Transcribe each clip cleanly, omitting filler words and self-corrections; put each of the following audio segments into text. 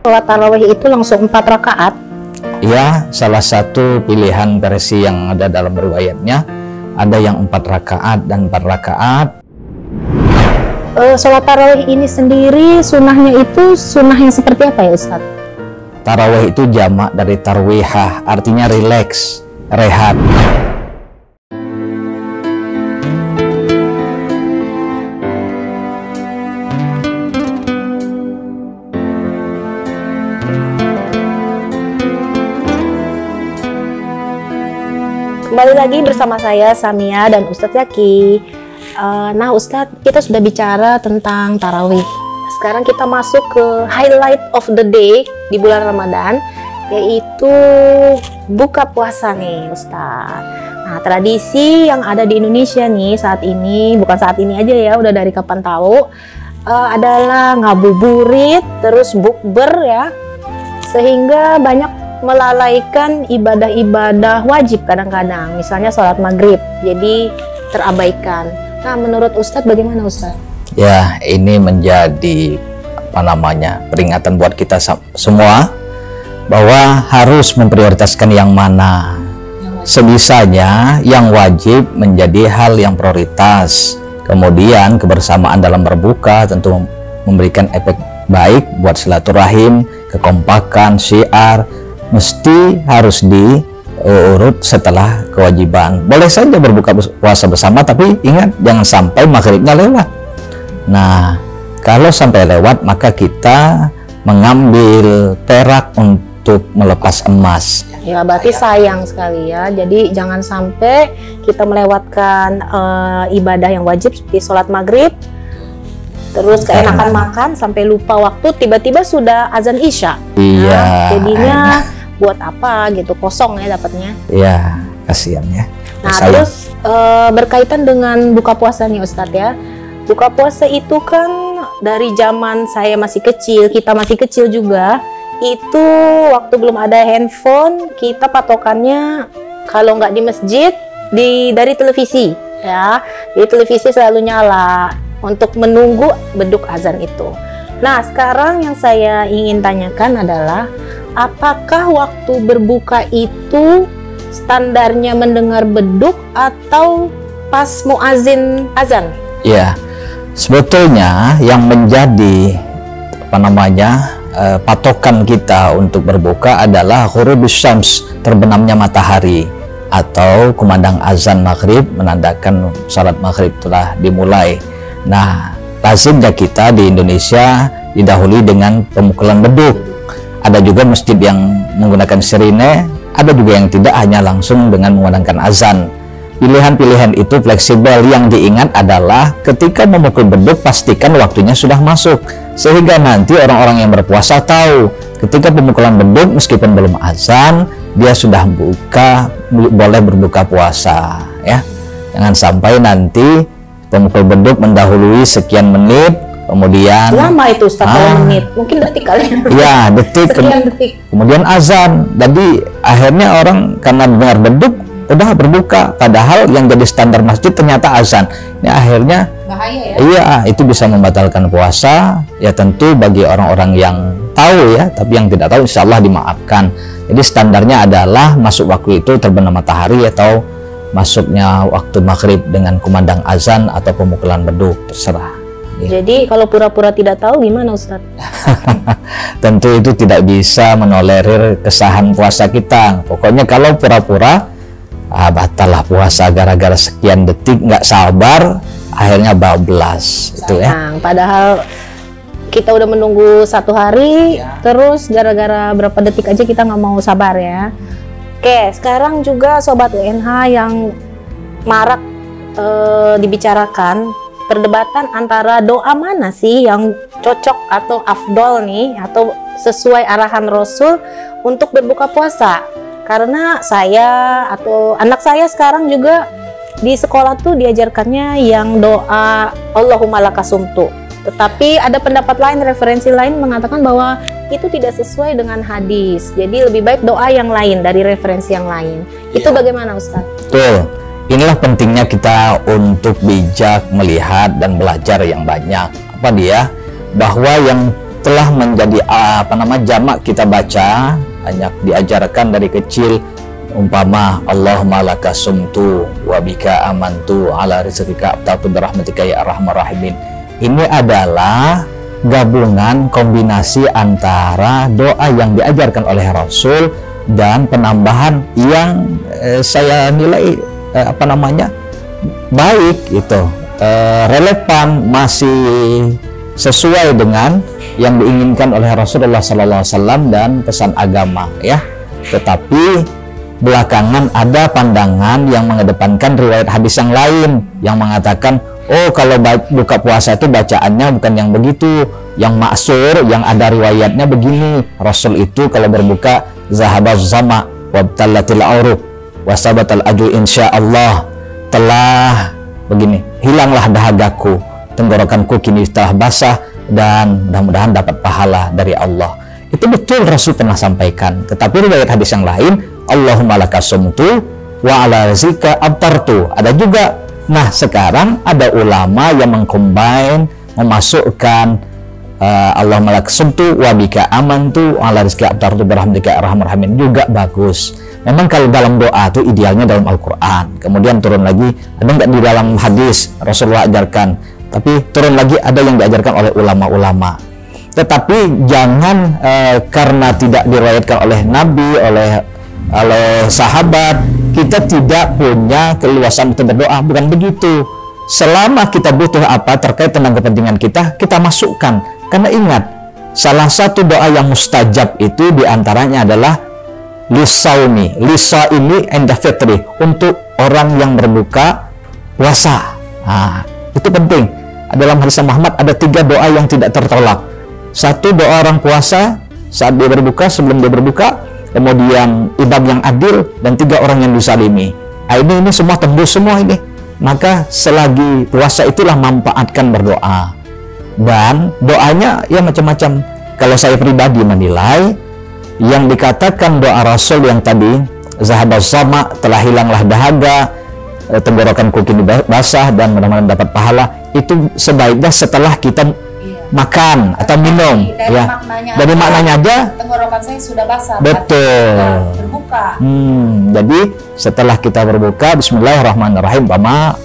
Sholat tarawih itu langsung 4 rakaat? Ya, salah satu pilihan versi yang ada dalam riwayatnya, ada yang 4 rakaat dan 4 rakaat. Sholat tarawih ini sendiri sunnahnya itu sunnah yang seperti apa ya Ustadz? Tarawih itu jamak dari tarwihah, artinya rileks, rehat. Kembali lagi bersama saya Samia dan Ustadz Zaki. Nah Ustadz, kita sudah bicara tentang tarawih. Sekarang kita masuk ke highlight of the day di bulan Ramadan, yaitu buka puasa nih Ustadz. Nah, tradisi yang ada di Indonesia nih saat ini, bukan saat ini aja ya, udah dari kapan tahu, adalah ngabuburit, terus bukber ya, sehingga banyak melalaikan ibadah-ibadah wajib kadang-kadang, misalnya sholat maghrib, jadi terabaikan. Nah, menurut Ustadz bagaimana Ustadz? Ya, ini menjadi peringatan buat kita semua bahwa harus memprioritaskan yang mana. Sebisanya yang wajib menjadi hal yang prioritas. Kemudian kebersamaan dalam berbuka tentu memberikan efek baik buat silaturahim, kekompakan, syiar, mesti harus diurut setelah kewajiban. Boleh saja berbuka puasa bersama, tapi ingat jangan sampai maghribnya lewat. Nah, kalau sampai lewat maka kita mengambil perak untuk melepas emas. Ya, berarti sayang sekali ya. Jadi jangan sampai kita melewatkan ibadah yang wajib seperti sholat maghrib, terus keenakan makan sampai lupa waktu, tiba-tiba sudah azan isya. Iya. Nah, jadinya buat apa gitu, kosong ya dapatnya. Iya, kasihan ya. Nah, sayang. terus berkaitan dengan buka puasa nih Ustadz ya. Buka puasa itu kan dari zaman saya masih kecil, kita masih kecil juga, itu waktu belum ada handphone, kita patokannya kalau nggak di masjid, dari televisi ya. Di televisi selalu nyala untuk menunggu beduk azan itu. Nah, sekarang yang saya ingin tanyakan adalah, apakah waktu berbuka itu standarnya mendengar beduk atau pas muazin azan? Ya, sebetulnya yang menjadi patokan kita untuk berbuka adalah ghurubus syams, terbenamnya matahari, atau kumandang azan maghrib menandakan salat maghrib telah dimulai. Nah, lazimnya kita di Indonesia didahului dengan pemukulan beduk. Ada juga masjid yang menggunakan sirine, ada juga yang tidak, hanya langsung dengan mengumandangkan azan. Pilihan-pilihan itu fleksibel. Yang diingat adalah ketika memukul beduk pastikan waktunya sudah masuk, sehingga nanti orang-orang yang berpuasa tahu ketika pemukulan beduk meskipun belum azan dia sudah boleh berbuka puasa ya. Jangan sampai nanti pemukul beduk mendahului sekian menit, kemudian lama itu Ustaz, menit, mungkin detik kali ya, detik, sekian detik, kemudian azan. Jadi akhirnya orang karena dengar beduk udah berbuka, padahal yang jadi standar masjid ternyata azan. Ini akhirnya bahaya ya. Iya, itu bisa membatalkan puasa. Ya tentu bagi orang-orang yang tahu ya, tapi yang tidak tahu insya Allah dimaafkan. Jadi standarnya adalah masuk waktu itu terbenam matahari atau masuknya waktu maghrib dengan kumandang azan atau pemukulan beduk, terserah. Ya. Jadi kalau pura-pura tidak tahu gimana Ustaz? Tentu itu tidak bisa menolerir kesahan puasa kita. Pokoknya kalau pura-pura, batal lah puasa gara-gara sekian detik nggak sabar, akhirnya bablas. Itu ya. Padahal kita udah menunggu 1 hari, terus gara-gara berapa detik aja kita nggak mau sabar ya. Oke, sekarang juga Sobat UNH yang marak dibicarakan, perdebatan antara doa mana sih yang cocok atau afdol nih, atau sesuai arahan Rasul untuk berbuka puasa. Karena saya atau anak saya sekarang juga di sekolah tuh diajarkannya yang doa Allahumma lakasumtu. Tetapi ada pendapat lain, referensi lain mengatakan bahwa itu tidak sesuai dengan hadis. Jadi lebih baik doa yang lain dari referensi yang lain. Itu bagaimana Ustaz? Betul. Inilah pentingnya kita untuk bijak melihat dan belajar yang banyak. Apa dia? Bahwa yang telah menjadi jamak kita baca, banyak diajarkan dari kecil, umpama Allahumma laka sumtu wa bika amantu ala rizqika abtatu birahmatika ya arhamar rahimin. Ini adalah gabungan kombinasi antara doa yang diajarkan oleh Rasul dan penambahan yang saya nilai baik, itu relevan, masih sesuai dengan yang diinginkan oleh Rasulullah SAW dan pesan agama, ya. Tetapi belakangan ada pandangan yang mengedepankan riwayat hadis yang lain yang mengatakan, oh kalau buka puasa itu bacaannya bukan yang begitu, yang maksur, yang ada riwayatnya begini, Rasul itu kalau berbuka zahabaz zama wabtallatil auruq wasabatal aju insyaallah, telah begini, hilanglah dahagaku, tenggorokanku kini telah basah, dan mudah-mudahan dapat pahala dari Allah. Itu betul Rasul pernah sampaikan. Tetapi riwayat hadis yang lain, Allahumma laka sumtu wa ala rizqika abtartu, ada juga. Nah, sekarang ada ulama yang mengcombine, memasukkan Allahumma laka sumtu wa bika amantu wa ala rizqika abtartu birahmatika arhamar rahimin, juga bagus. Memang kalau dalam doa itu idealnya dalam Al-Quran, kemudian turun lagi, ada nggak di dalam hadis Rasulullah ajarkan, tapi turun lagi ada yang diajarkan oleh ulama-ulama. Tetapi jangan karena tidak diriwayatkan oleh Nabi, oleh sahabat, kita tidak punya keluasan untuk berdoa. Bukan begitu. Selama kita butuh apa terkait tentang kepentingan kita, kita masukkan. Karena ingat, salah satu doa yang mustajab itu diantaranya adalah lisaumi, lisa ini enda fitri, untuk orang yang berbuka puasa. Nah, itu penting. Dalam hadis Muhammad ada 3 doa yang tidak tertolak. 1 doa orang puasa saat dia berbuka, sebelum dia berbuka, kemudian imam yang adil, dan 3 orang yang disalimi. Nah, ini semua tembus semua ini. Maka selagi puasa itulah manfaatkan berdoa. Dan doanya ya macam-macam. Kalau saya pribadi menilai, yang dikatakan doa Rasul yang tadi, zahabaz zama, telah hilanglah dahaga, tenggorokanku kini basah, dan mudah-mudahan dapat pahala, itu sebaiknya setelah kita makan atau minum, ya. Dari maknanya aja tenggorokan saya sudah basah. Betul. Berbuka. Jadi setelah kita berbuka, Bismillahirrahmanirrahim, pama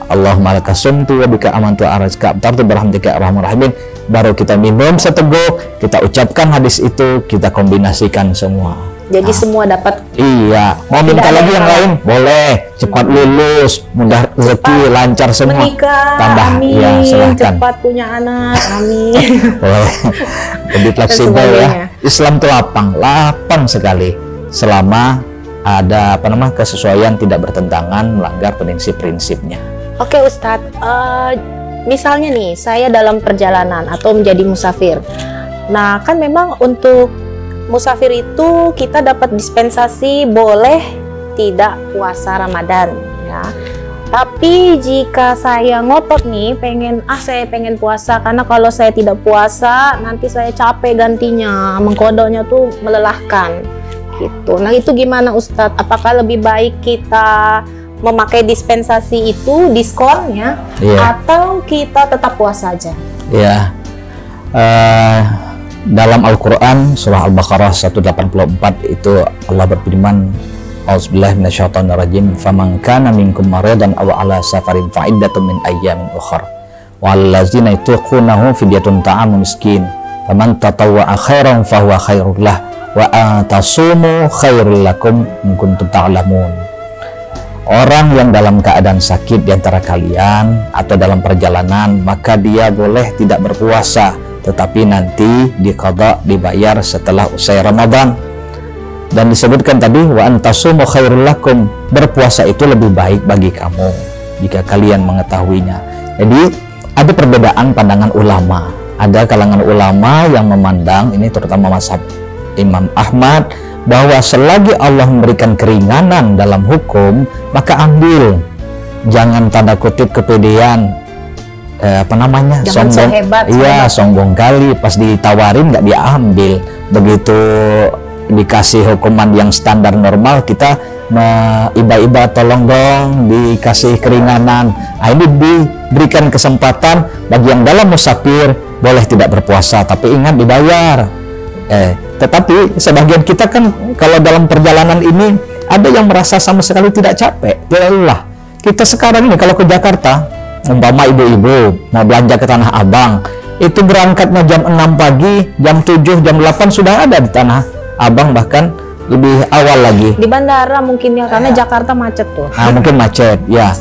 Allahumma laka sumtu wa bika amantu ala rizqika abtartu birahmatika arhamar rahimin, baru kita minum seteguk, kita ucapkan hadis itu, kita kombinasikan semua. Jadi semua dapat. Iya, mau minta lagi yang lain boleh, cepat lulus, mudah rezeki, lancar semua. Menikah, tambah, amin. Ya, silahkan. Cepat punya anak, amin. Boleh. Lebih fleksibel ya. Islam itu lapang sekali, selama ada kesesuaian, tidak bertentangan, melanggar prinsip-prinsipnya. Oke Ustadz, misalnya nih saya dalam perjalanan atau menjadi musafir. Nah kan memang untuk musafir itu kita dapat dispensasi boleh tidak puasa Ramadan, ya. Tapi jika saya ngotot nih, saya pengen puasa, karena kalau saya tidak puasa nanti saya capek gantinya, mengkodoknya tuh melelahkan gitu. Nah itu gimana Ustadz? Apakah lebih baik kita memakai dispensasi itu, diskonnya, atau kita tetap puasa aja? Ya, dalam Al-Quran surah Al-Baqarah 184 itu Allah berfirman, A'udzubillahi minasyaitonirrajim, faman kana minkum maridan aw ala safarin fa iddatun min ayyamin ukhra wallazina yutiqunahu fidyatun ta'amu miskin faman tatawwa'a khairan fahuwa khairul lah wa atasumu khairul lakum in kuntum ta'lamun. Orang yang dalam keadaan sakit di antara kalian atau dalam perjalanan, maka dia boleh tidak berpuasa, tetapi nanti diqadha, dibayar setelah usai Ramadan. Dan disebutkan tadi wa antasumu khairul lakum, berpuasa itu lebih baik bagi kamu jika kalian mengetahuinya. Jadi ada perbedaan pandangan ulama. Ada kalangan ulama yang memandang, ini terutama mazhab Imam Ahmad, bahwa selagi Allah memberikan keringanan dalam hukum, maka ambil. Jangan tanda kutip kepedean, sombong, iya, sombong kali, pas ditawarin nggak diambil. Begitu dikasih hukuman yang standar normal, kita iba-iba tolong dong dikasih keringanan. Nah, ini diberikan kesempatan bagi yang dalam musafir, boleh tidak berpuasa, tapi ingat dibayar. Tetapi sebagian kita kan kalau dalam perjalanan ini ada yang merasa sama sekali tidak capek, tidak lelah. Kita sekarang ini kalau ke Jakarta, umpama ibu-ibu mau belanja ke Tanah Abang, itu berangkatnya jam 6 pagi, jam 7, jam 8 sudah ada di Tanah Abang, bahkan lebih awal lagi. Di bandara mungkin ya, karena Jakarta macet tuh. Mungkin macet, ya.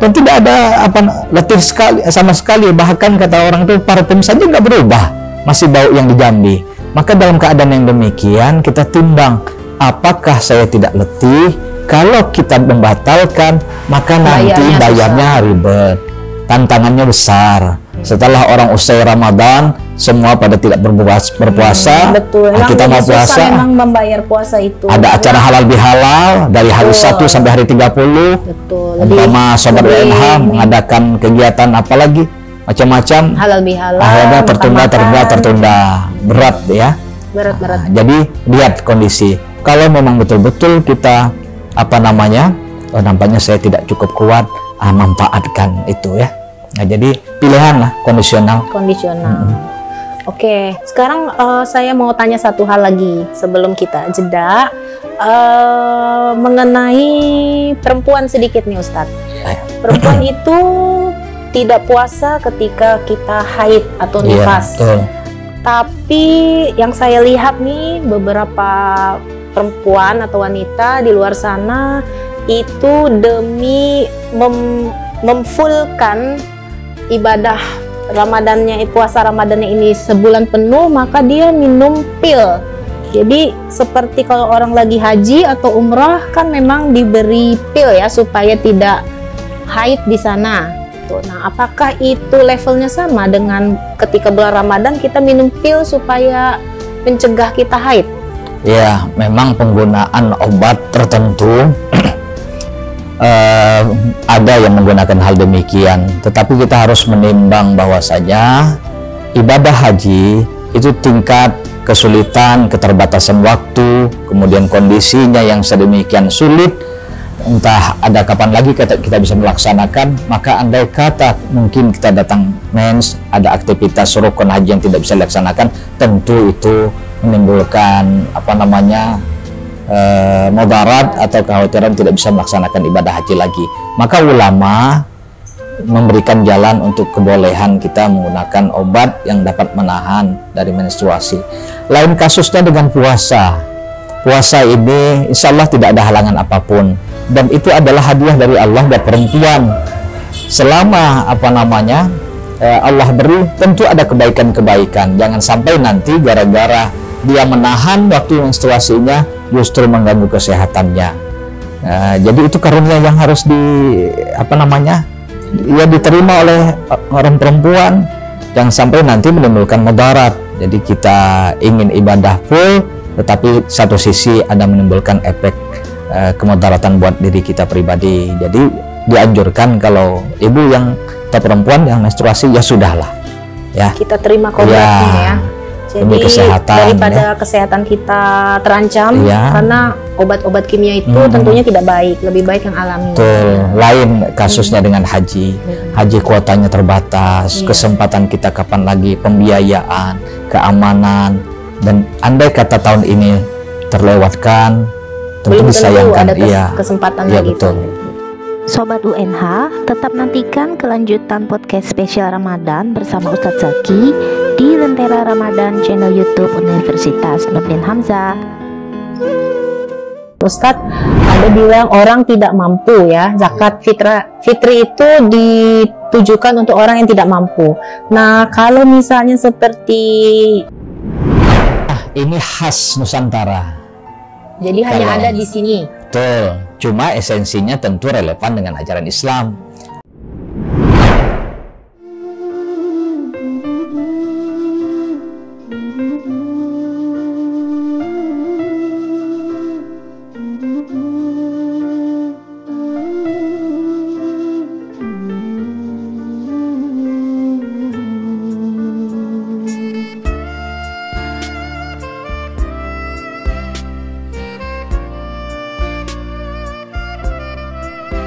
Dan tidak ada letih sekali sama sekali, bahkan kata orang itu parfum saja nggak berubah, masih bau yang di Jambi. Maka dalam keadaan yang demikian kita timbang, apakah saya tidak letih? Kalau kita membatalkan, maka nanti bayarnya ribet, tantangannya besar. Setelah orang usai Ramadan, semua pada tidak berpuasa. Betul. Nah, kita mau puasa, memang membayar puasa itu. ada acara halal bihalal dari hari 1 sampai hari 30. Betul. Umpama Sobat UNH mengadakan kegiatan apalagi macam-macam, halal bihalal, akhirnya tertunda, berat ya. Berat. Jadi lihat kondisi. Kalau memang betul-betul kita nampaknya saya tidak cukup kuat, manfaatkan itu ya. Nah, jadi pilihan lah kondisional. Oke, sekarang saya mau tanya satu hal lagi sebelum kita jeda, mengenai perempuan sedikit nih Ustadz. Perempuan itu tidak puasa ketika kita haid atau nifas. Tapi yang saya lihat nih, beberapa perempuan atau wanita di luar sana itu demi memfullkan ibadah Ramadannya, puasa Ramadannya ini sebulan penuh, maka dia minum pil. Jadi seperti kalau orang lagi haji atau umrah kan memang diberi pil ya supaya tidak haid di sana. Nah, apakah itu levelnya sama dengan ketika bulan Ramadan kita minum pil supaya mencegah kita haid? Ya, memang penggunaan obat tertentu ada yang menggunakan hal demikian, tetapi kita harus menimbang bahwasanya ibadah haji itu tingkat kesulitan, keterbatasan waktu, kemudian kondisinya yang sedemikian sulit, entah ada kapan lagi kita bisa melaksanakan. Maka andai kata mungkin kita datang mens, ada aktivitas rukun haji yang tidak bisa dilaksanakan, tentu itu menimbulkan mudarat atau kekhawatiran tidak bisa melaksanakan ibadah haji lagi. Maka ulama memberikan jalan untuk kebolehan kita menggunakan obat yang dapat menahan dari menstruasi. Lain kasusnya dengan puasa. Puasa ini insya Allah tidak ada halangan apapun, dan itu adalah hadiah dari Allah buat perempuan. Selama Allah beri, tentu ada kebaikan-kebaikan. Jangan sampai nanti gara-gara dia menahan waktu menstruasinya justru mengganggu kesehatannya. Jadi itu karunia yang harus diterima oleh orang perempuan. Jangan sampai nanti menimbulkan mudarat. Jadi kita ingin ibadah full, tetapi satu sisi ada menimbulkan efek kemudaratan buat diri kita pribadi. Jadi dianjurkan kalau ibu yang atau perempuan yang menstruasi, ya sudahlah ya, kita terima kodratnya ya. Jadi daripada kesehatan kita terancam karena obat-obat kimia itu tentunya tidak baik, lebih baik yang alami. Lain kasusnya dengan haji. Haji kuotanya terbatas, kesempatan kita kapan lagi, pembiayaan, keamanan, dan andai kata tahun ini terlewatkan, tentu disayangkan. Kesempatan lagi. Betul. Sobat UNH, tetap nantikan kelanjutan podcast spesial Ramadan bersama Ustadz Zaki di Lentera Ramadan channel YouTube Universitas Nurdin Hamzah. Ustadz, ada bilang orang tidak mampu ya, zakat fitri itu ditujukan untuk orang yang tidak mampu. Nah, kalau misalnya seperti ini khas Nusantara. Jadi hanya ada di sini. Betul. Cuma esensinya tentu relevan dengan ajaran Islam.